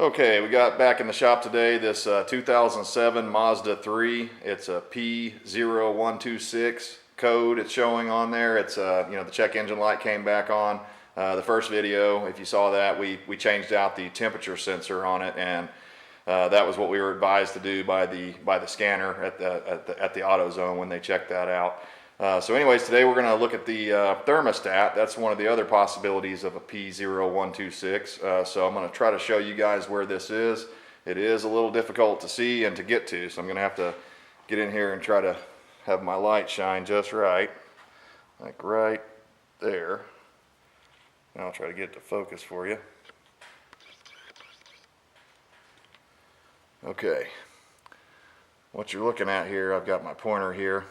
Okay, we got back in the shop today this 2007 Mazda 3. It's a P0126 code it's showing on there. It's the check engine light came back on. The first video, if you saw that, we changed out the temperature sensor on it, and that was what we were advised to do by the scanner at the AutoZone when they checked that out. So anyways, today we're going to look at the thermostat. That's one of the other possibilities of a P0126. So I'm going to try to show you guys where this is. It is a little difficult to see and to get to, so I'm going to have to get in here and try to have my light shine just right, like right there. Now I'll try to get it to focus for you. Okay, what you're looking at here, I've got my pointer here.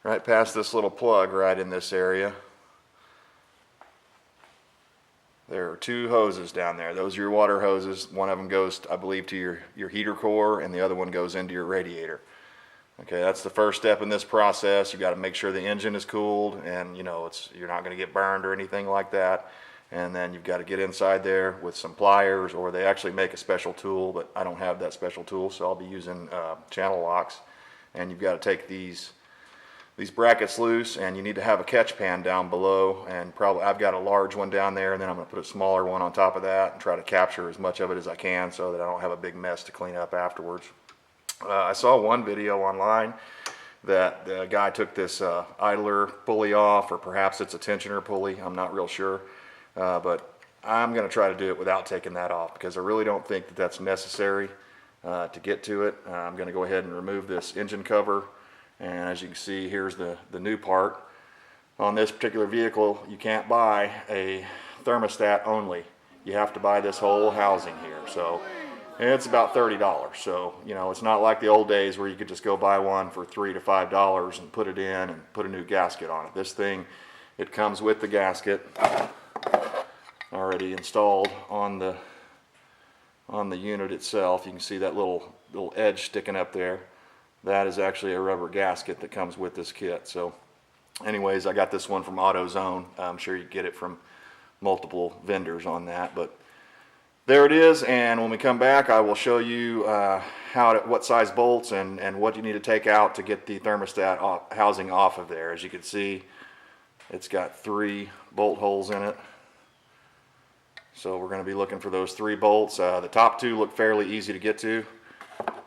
Right past this little plug right in this area. There are two hoses down there. Those are your water hoses. One of them goes, I believe, to your heater core, and the other one goes into your radiator. Okay, that's the first step in this process. You got to make sure the engine is cooled, and you're not going to get burned or anything like that. And then you've got to get inside there with some pliers, or they actually make a special tool, but I don't have that special tool, so I'll be using channel locks. And you've got to take these brackets loose, and you need to have a catch pan down below, and probably I've got a large one down there, and then I'm going to put a smaller one on top of that and try to capture as much of it as I can so that I don't have a big mess to clean up afterwards. I saw one video online that the guy took this idler pulley off, or perhaps it's a tensioner pulley, I'm not real sure, but I'm going to try to do it without taking that off because I really don't think that that's necessary to get to it. I'm going to go ahead and remove this engine cover. And as you can see, here's the new part. On this particular vehicle, you can't buy a thermostat only. You have to buy this whole housing here. So it's about $30. So, it's not like the old days where you could just go buy one for $3 to $5 and put it in and put a new gasket on it. This thing, it comes with the gasket already installed on the unit itself. You can see that little edge sticking up there. That is actually a rubber gasket that comes with this kit. So anyways, I got this one from AutoZone. I'm sure you get it from multiple vendors on that, but there it is. And when we come back, I will show you what size bolts and what you need to take out to get the thermostat housing off of there. As you can see, it's got 3 bolt holes in it. So we're going to be looking for those 3 bolts. The top 2 look fairly easy to get to.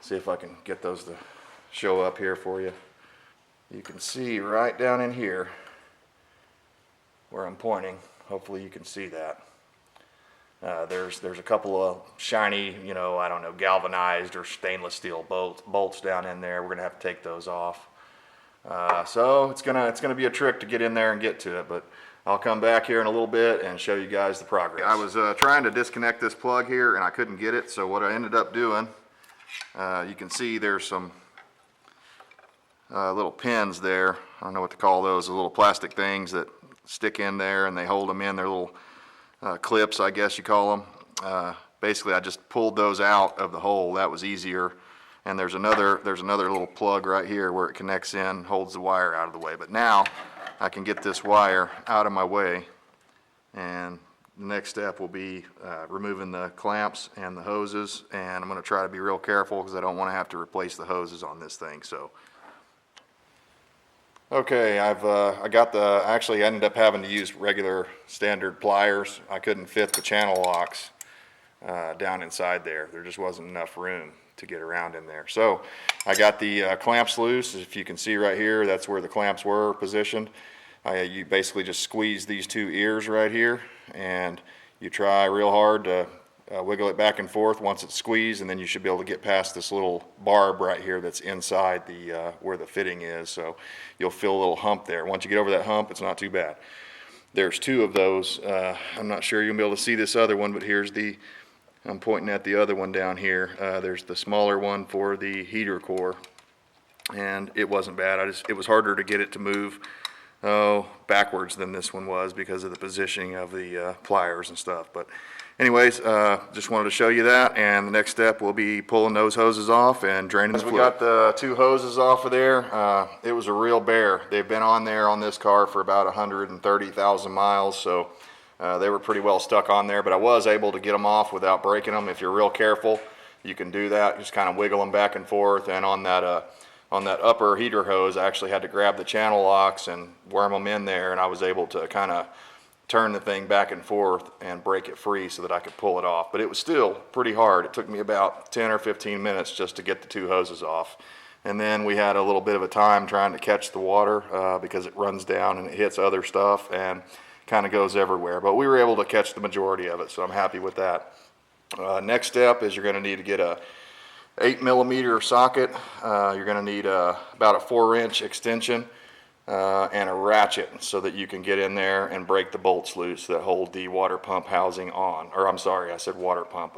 See if I can get those to show up here for you. You can see right down in here where I'm pointing. Hopefully you can see that. There's a couple of shiny, I don't know, galvanized or stainless steel bolts down in there. We're gonna have to take those off. So it's gonna be a trick to get in there and get to it, but I'll come back here in a little bit and show you guys the progress. I was trying to disconnect this plug here and I couldn't get it, so what I ended up doing, you can see there's some little pins there. I don't know what to call those, the little plastic things that stick in there and they hold them in. They're little clips, I guess you call them. Basically, I just pulled those out of the hole. That was easier. And there's another little plug right here where it connects in, holds the wire out of the way. But now I can get this wire out of my way, and the next step will be removing the clamps and the hoses, and I'm going to try to be real careful because I don't want to have to replace the hoses on this thing. So okay, I actually ended up having to use regular standard pliers. I couldn't fit the channel locks down inside there. There just wasn't enough room to get around in there. So I got the clamps loose. If you can see right here, that's where the clamps were positioned. You basically just squeeze these 2 ears right here, and you try real hard to wiggle it back and forth once it's squeezed, and then you should be able to get past this little barb right here that's inside where the fitting is. So you'll feel a little hump there. Once you get over that hump, it's not too bad. There's 2 of those. I'm not sure you'll be able to see this other one, but I'm pointing at the other one down here. There's the smaller one for the heater core, and it wasn't bad. It was harder to get it to move backwards than this one was because of the positioning of the pliers and stuff. But anyways, just wanted to show you that, and the next step will be pulling those hoses off and draining the fluid. We got the 2 hoses off of there. It was a real bear. They've been on there on this car for about 130,000 miles, so They were pretty well stuck on there, but I was able to get them off without breaking them. If you're real careful, you can do that. Just kind of wiggle them back and forth. And on that upper heater hose, I actually had to grab the channel locks and worm them in there, and I was able to kind of turn the thing back and forth and break it free so that I could pull it off. But it was still pretty hard. It took me about 10 or 15 minutes just to get the two hoses off. And then we had a little bit of a time trying to catch the water because it runs down and it hits other stuff and kind of goes everywhere. But we were able to catch the majority of it, so I'm happy with that. Next step is you're going to need to get a 8mm socket. You're going to need about a 4-inch extension and a ratchet so that you can get in there and break the bolts loose that hold the water pump housing on. Or I'm sorry, I said water pump,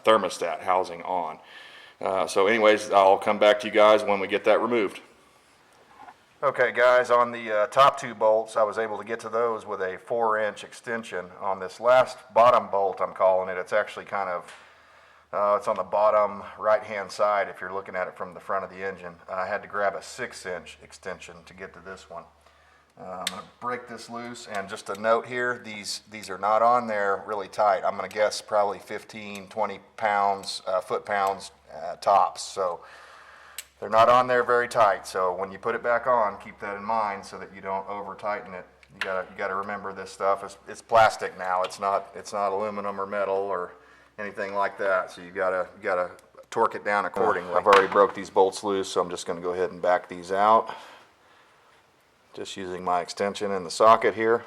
thermostat housing on. So anyways, I'll come back to you guys when we get that removed. Okay guys, on the top two bolts, I was able to get to those with a 4-inch extension. On this last bottom bolt, I'm calling it, it's actually kind of, it's on the bottom right-hand side if you're looking at it from the front of the engine. I had to grab a 6-inch extension to get to this one. I'm going to break this loose, and just a note here, these are not on there really tight. I'm going to guess probably 15, 20 pounds, foot-pounds tops. So they're not on there very tight. So when you put it back on, keep that in mind so that you don't over-tighten it. You gotta remember this stuff. It's plastic now. It's not aluminum or metal or anything like that. So you gotta torque it down accordingly. I've already broke these bolts loose, so I'm just going to go ahead and back these out. Just using my extension in the socket here.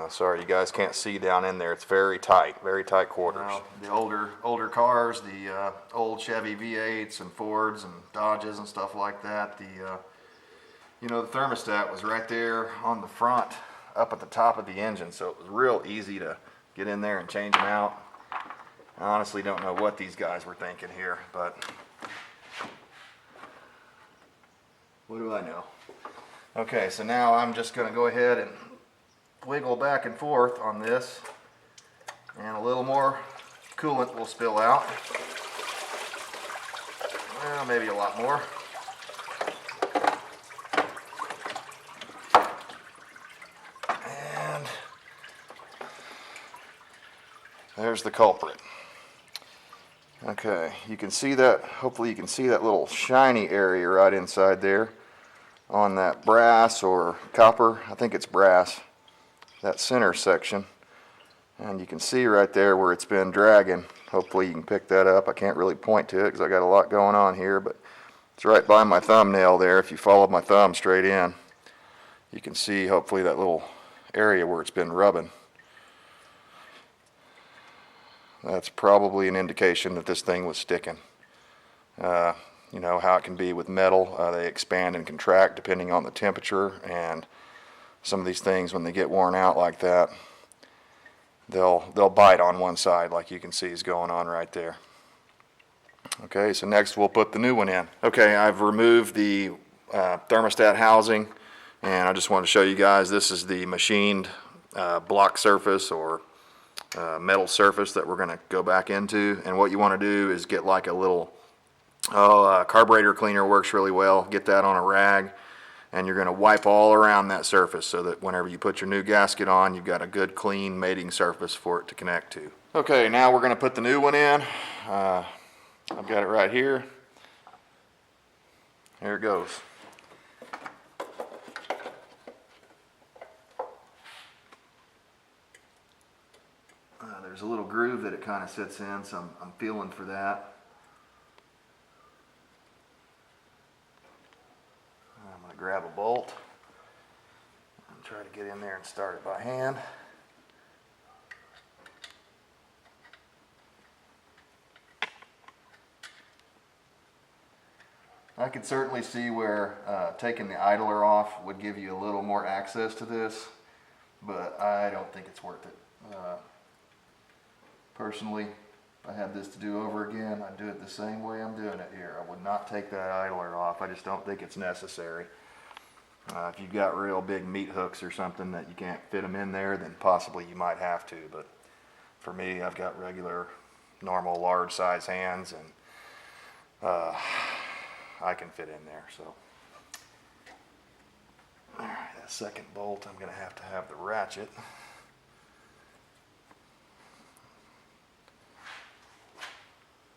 Sorry, you guys can't see down in there. It's very tight quarters. Now, the older cars, the old Chevy V8s and Fords and Dodges and stuff like that, the thermostat was right there on the front, up at the top of the engine, so it was real easy to get in there and change them out. I honestly don't know what these guys were thinking here, but what do I know? Okay, so now I'm just going to go ahead and wiggle back and forth on this, and a little more coolant will spill out. Well, maybe a lot more. And there's the culprit. Okay, you can see that, hopefully you can see that little shiny area right inside there on that brass or copper, I think it's brass, that center section. And you can see right there where it's been dragging. Hopefully you can pick that up. I can't really point to it because I got a lot going on here, but it's right by my thumbnail there. If you follow my thumb straight in, you can see hopefully that little area where it's been rubbing. That's probably an indication that this thing was sticking. You know how it can be with metal. They expand and contract depending on the temperature, and some of these things, when they get worn out like that, they'll bite on one side, like you can see is going on right there. Okay, so next we'll put the new one in. Okay, I've removed the thermostat housing, and I just want to show you guys, this is the machined block surface or metal surface that we're going to go back into. And what you want to do is get like a little carburetor cleaner, works really well. Get that on a rag, and you're going to wipe all around that surface so that whenever you put your new gasket on, you've got a good clean mating surface for it to connect to. Okay, now we're going to put the new one in. I've got it right here. Here it goes. There's a little groove that it kind of sits in, so I'm feeling for that. I'm going to grab a bolt and try to get in there and start it by hand. I could certainly see where taking the idler off would give you a little more access to this, but I don't think it's worth it. Personally, if I had this to do over again, I'd do it the same way I'm doing it here. I would not take that idler off. I just don't think it's necessary. If you've got real big meat hooks or something that you can't fit them in there, then possibly you might have to. But for me, I've got regular, normal, large size hands, and I can fit in there. So, all right, that second bolt, I'm going to have the ratchet.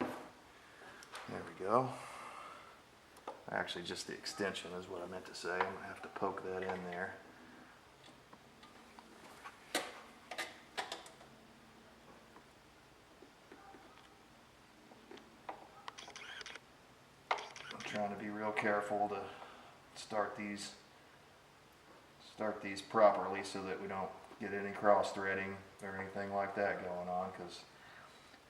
There we go. Actually, just the extension is what I meant to say. I'm going to have to poke that in there. I'm trying to be real careful to start these properly so that we don't get any cross threading or anything like that going on, because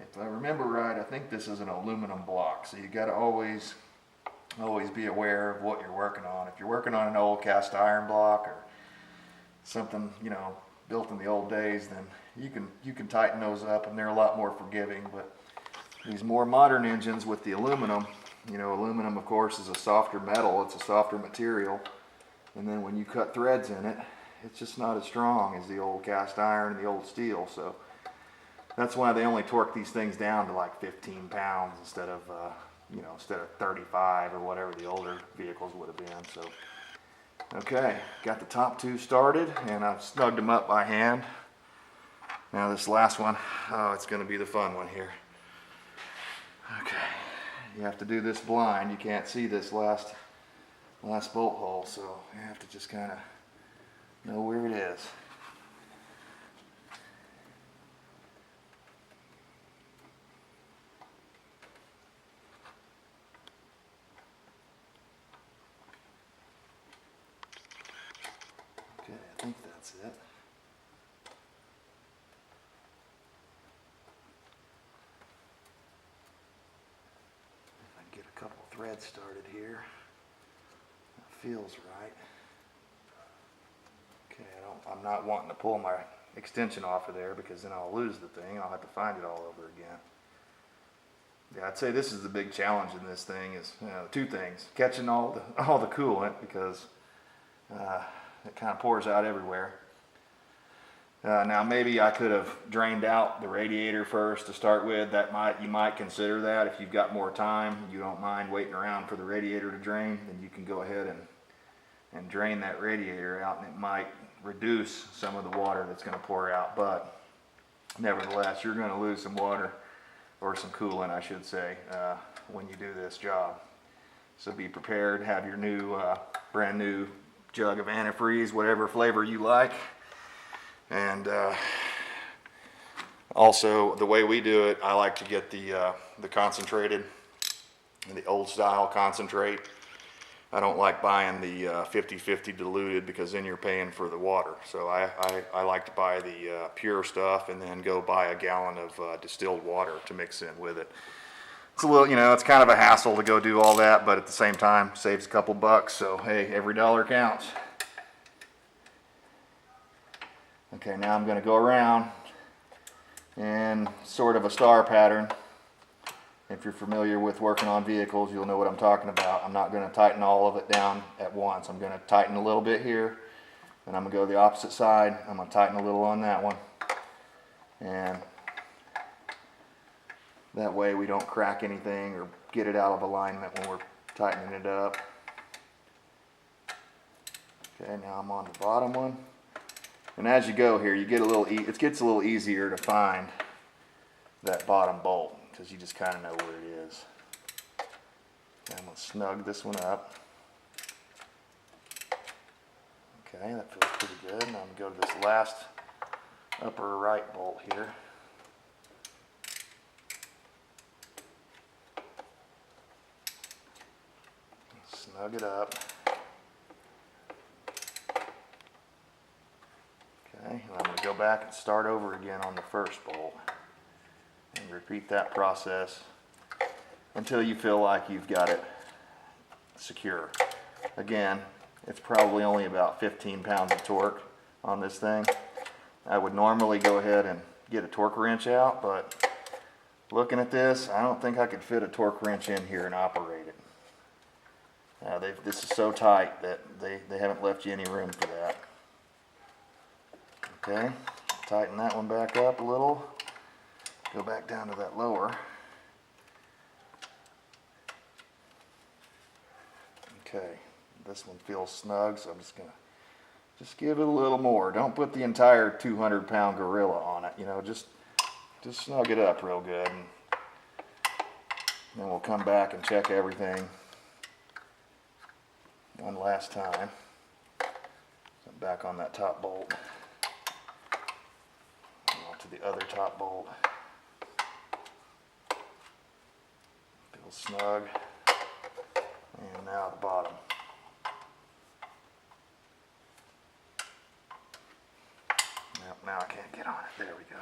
if I remember right, I think this is an aluminum block, so you got to always be aware of what you're working on. If you're working on an old cast iron block or something, you know, built in the old days, then you can tighten those up and they're a lot more forgiving. But these more modern engines with the aluminum, you know, aluminum of course is a softer metal, it's a softer material, and then when you cut threads in it, it's just not as strong as the old cast iron and the old steel. So that's why they only torque these things down to like 15 pounds instead of instead of 35 or whatever the older vehicles would have been. So, okay, got the top two started and I've snugged them up by hand. Now this last one, oh, it's going to be the fun one here. Okay, you have to do this blind. You can't see this last bolt hole, so you have to just kind of know where it is. Okay, I think that's it. If I can get a couple threads started here, that feels right. Okay, I'm not wanting to pull my extension off of there because then I'll lose the thing. I'll have to find it all over again. Yeah, I'd say this is the big challenge in this thing is two things: catching all the coolant, because it kind of pours out everywhere. Now maybe I could have drained out the radiator first to start with. You might consider that if you've got more time. You don't mind waiting around for the radiator to drain, then you can go ahead and drain that radiator out, and it might reduce some of the water that's going to pour out. But nevertheless, you're going to lose some water, or some coolant I should say, when you do this job. So be prepared. Have your new brand new jug of antifreeze, whatever flavor you like. And also the way we do it, I like to get the concentrated, the old style concentrate. I don't like buying the 50-50 diluted, because then you're paying for the water. So I like to buy the pure stuff and then go buy a gallon of distilled water to mix in with it. It's a little, it's kind of a hassle to go do all that, but at the same time saves a couple bucks. So hey, every dollar counts. Okay, now I'm going to go around in sort of a star pattern. If you're familiar with working on vehicles, you'll know what I'm talking about. I'm not going to tighten all of it down at once. I'm going to tighten a little bit here, and I'm going to go the opposite side. I'm going to tighten a little on that one. And that way we don't crack anything or get it out of alignment when we're tightening it up. Okay, now I'm on the bottom one. And as you go here, you get it gets a little easier to find that bottom bolt, because you just kind of know where it is. Okay, I'm going to snug this one up. Okay, that feels pretty good. Now I'm going to go to this last upper right bolt here. Snug it up. Okay, and I'm going to go back and start over again on the first bolt. And repeat that process until you feel like you've got it secure. Again, it's probably only about 15 pounds of torque on this thing. I would normally go ahead and get a torque wrench out, but looking at this, I don't think I could fit a torque wrench in here and operate it. This is so tight that they haven't left you any room for that. Okay, tighten that one back up a little. Go back down to that lower. Okay, this one feels snug, so I'm just Just give it a little more. Don't put the entire 200-pound gorilla on it. You know, just snug it up real good. And then we'll come back and check everything one last time. So back on that top bolt. To the other top bolt. Feels snug. And now the bottom. Yep, now I can't get on it. There we go.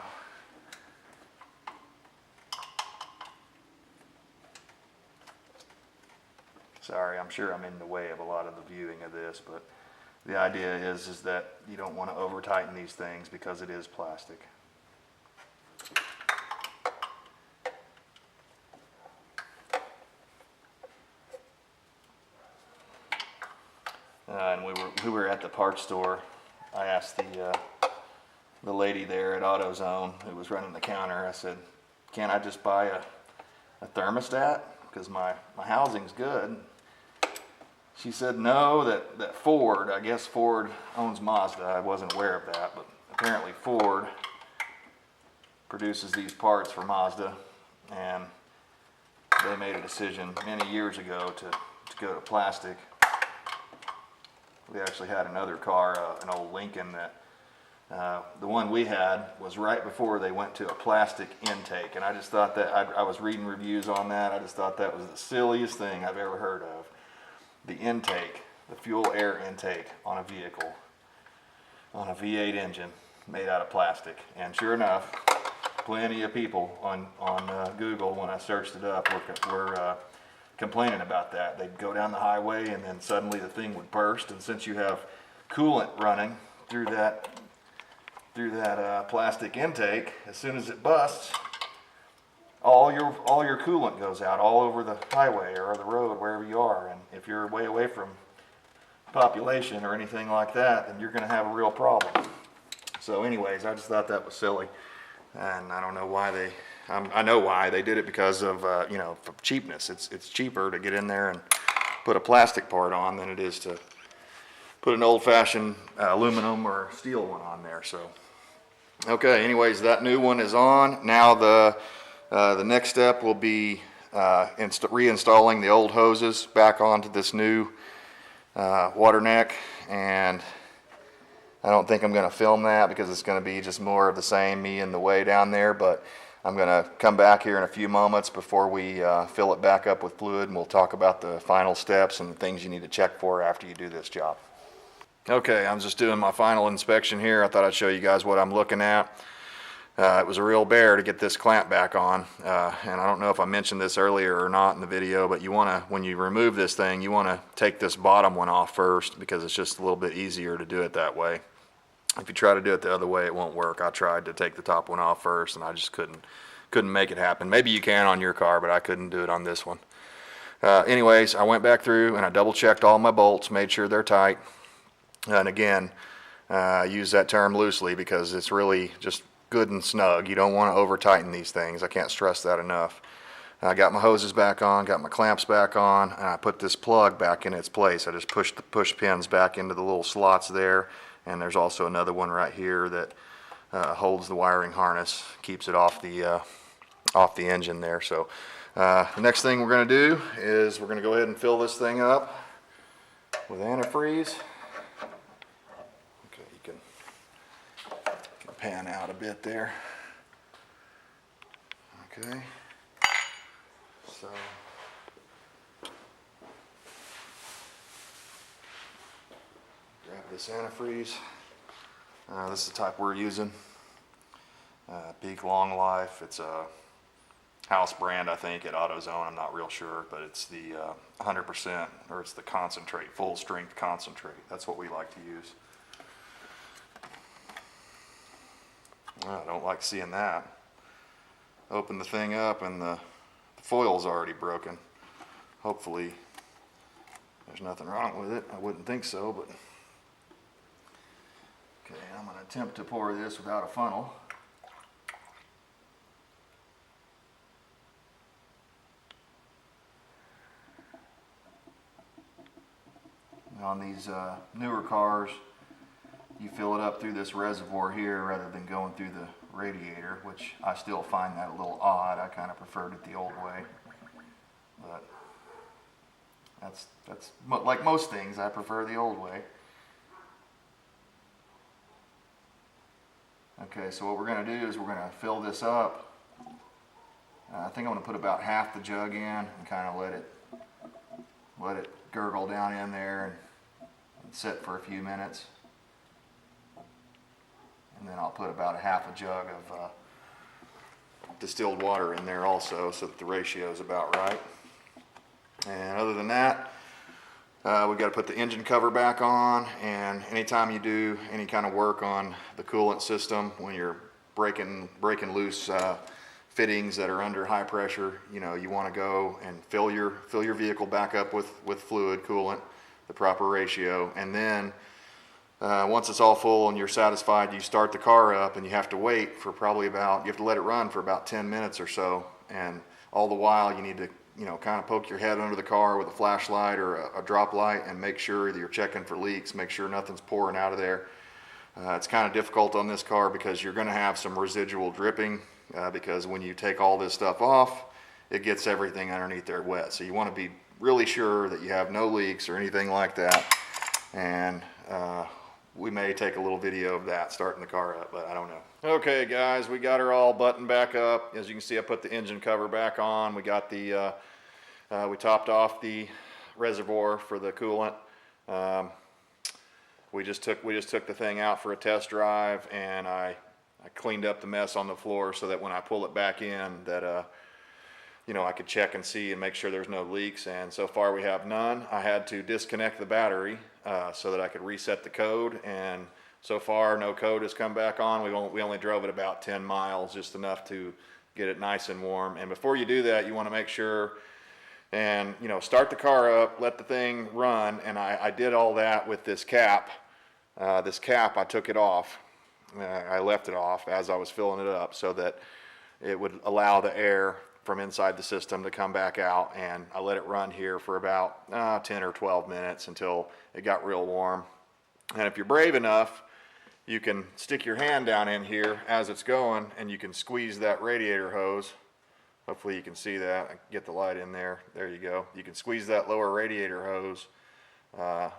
Sorry, I'm sure I'm in the way of a lot of the viewing of this, but the idea is that you don't want to over tighten these things because it is plastic. And we were at the parts store. I asked the lady there at AutoZone who was running the counter, I said, can't I just buy a thermostat? Because my housing's good. She said no, that Ford, I guess Ford owns Mazda. I wasn't aware of that, but apparently Ford produces these parts for Mazda, and they made a decision many years ago to go to plastic. We actually had another car, an old Lincoln, that the one we had was right before they went to a plastic intake, and I just thought that, I was reading reviews on that, I just thought that was the silliest thing I've ever heard of. The intake, the fuel air intake on a vehicle, on a V8 engine made out of plastic. And sure enough, plenty of people on Google, when I searched it up, were complaining about that. They'd go down the highway and then suddenly the thing would burst, and since you have coolant running through that plastic intake, as soon as it busts, all your coolant goes out all over the highway or the road, wherever you are. And if you're way away from population or anything like that, then you're going to have a real problem. So anyways, I just thought that was silly, and I don't know why I know why they did it, because of you know, for cheapness. It's cheaper to get in there and put a plastic part on than it is to put an old-fashioned aluminum or steel one on there. So okay, anyways, that new one is on. Now the next step will be reinstalling the old hoses back onto this new water neck, and I don't think I'm going to film that because it's going to be just more of the same, me in the way down there, but I'm going to come back here in a few moments before we fill it back up with fluid, and we'll talk about the final steps and the things you need to check for after you do this job. Okay, I'm just doing my final inspection here. I thought I'd show you guys what I'm looking at. It was a real bear to get this clamp back on, and I don't know if I mentioned this earlier or not in the video, but you want to, when you remove this thing, you want to take this bottom one off first, because it's just a little bit easier to do it that way. If you try to do it the other way, it won't work. I tried to take the top one off first, and I just couldn't make it happen. Maybe you can on your car, but I couldn't do it on this one. Anyways, I went back through and I double checked all my bolts, made sure they're tight. And again, I use that term loosely because it's really just good and snug. You don't want to over tighten these things. I can't stress that enough. I got my hoses back on, got my clamps back on, and I put this plug back in its place. I just pushed the push pins back into the little slots there, and there's also another one right here that holds the wiring harness, keeps it off the engine there. So the next thing we're going to do is we're going to go ahead and fill this thing up with antifreeze. Okay, you can pan out a bit there. Okay, so grab this antifreeze. This is the type we're using. Peak Long Life. It's a house brand, I think, at AutoZone. I'm not real sure, but it's the 100%, or it's the concentrate, full strength concentrate. That's what we like to use. Well, I don't like seeing that. Open the thing up and the foil's already broken. Hopefully there's nothing wrong with it. I wouldn't think so, but okay, I'm going to attempt to pour this without a funnel. On these newer cars, you fill it up through this reservoir here rather than going through the radiator, which I still find that a little odd. I kind of preferred it the old way, but that's like most things, I prefer the old way. Okay, so what we're going to do is we're going to fill this up. I think I'm going to put about half the jug in and kind of let it gurgle down in there and sit for a few minutes. And then I'll put about a half a jug of distilled water in there also, so that the ratio is about right. And other than that, we got to put the engine cover back on. And anytime you do any kind of work on the coolant system, when you're breaking loose fittings that are under high pressure, you know, you want to go and fill your vehicle back up with fluid coolant, the proper ratio. And then once it's all full and you're satisfied, you start the car up, and you have to wait for probably you have to let it run for about 10 minutes or so. And all the while you need to, you know, kind of poke your head under the car with a flashlight or a drop light and make sure that you're checking for leaks, make sure nothing's pouring out of there. It's kind of difficult on this car because you're going to have some residual dripping because when you take all this stuff off, it gets everything underneath there wet. So you want to be really sure that you have no leaks or anything like that. And we may take a little video of that starting the car up, but I don't know. Okay guys, we got her all buttoned back up. As you can see, I put the engine cover back on. We got the we topped off the reservoir for the coolant. We just took the thing out for a test drive, and I cleaned up the mess on the floor so that when I pull it back in, that you know, I could check and see and make sure there's no leaks. And so far we have none. I had to disconnect the battery so that I could reset the code, and so far no code has come back on. We only drove it about 10 miles, just enough to get it nice and warm. And before you do that, you want to make sure and, you know, start the car up, let the thing run. And I did all that with this cap. I took it off. I left it off as I was filling it up so that it would allow the air from inside the system to come back out. And I let it run here for about 10 or 12 minutes until it got real warm. And if you're brave enough, you can stick your hand down in here as it's going, and you can squeeze that radiator hose. Hopefully you can see that. Get the light in there. There you go. You can squeeze that lower radiator hose,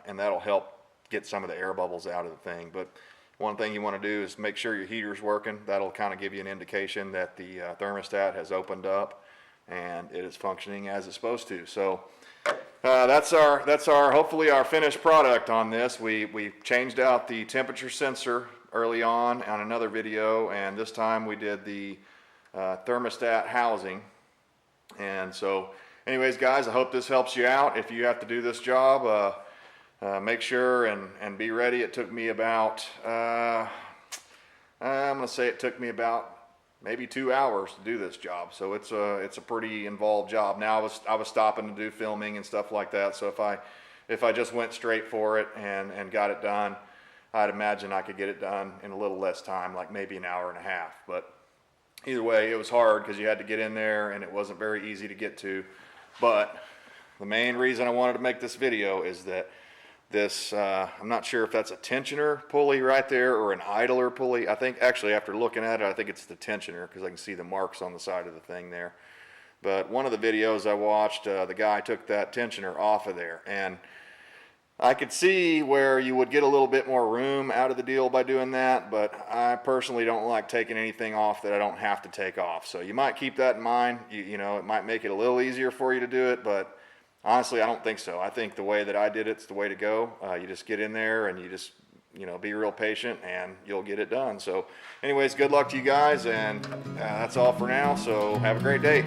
and that'll help get some of the air bubbles out of the thing. But one thing you want to do is make sure your heater's working. That'll kind of give you an indication that the thermostat has opened up and it is functioning as it's supposed to. So that's our hopefully our finished product on this. We changed out the temperature sensor early on another video, and this time we did the thermostat housing. And so anyways guys, I hope this helps you out. If you have to do this job, make sure and be ready. It took me about I'm gonna say it took me about maybe 2 hours to do this job. So it's a pretty involved job. Now I was stopping to do filming and stuff like that. So if I just went straight for it and got it done, I'd imagine I could get it done in a little less time, like maybe an hour and a half. But either way, it was hard because you had to get in there and it wasn't very easy to get to. But the main reason I wanted to make this video is that this, I'm not sure if that's a tensioner pulley right there or an idler pulley. I think actually after looking at it, I think it's the tensioner because I can see the marks on the side of the thing there. But one of the videos I watched, the guy took that tensioner off of there, and I could see where you would get a little bit more room out of the deal by doing that, but I personally don't like taking anything off that I don't have to take off. So you might keep that in mind. You know, it might make it a little easier for you to do it, but honestly, I don't think so. I think the way that I did it's the way to go. You just get in there and you just, you know, be real patient and you'll get it done. So anyways, good luck to you guys, and that's all for now. So have a great day.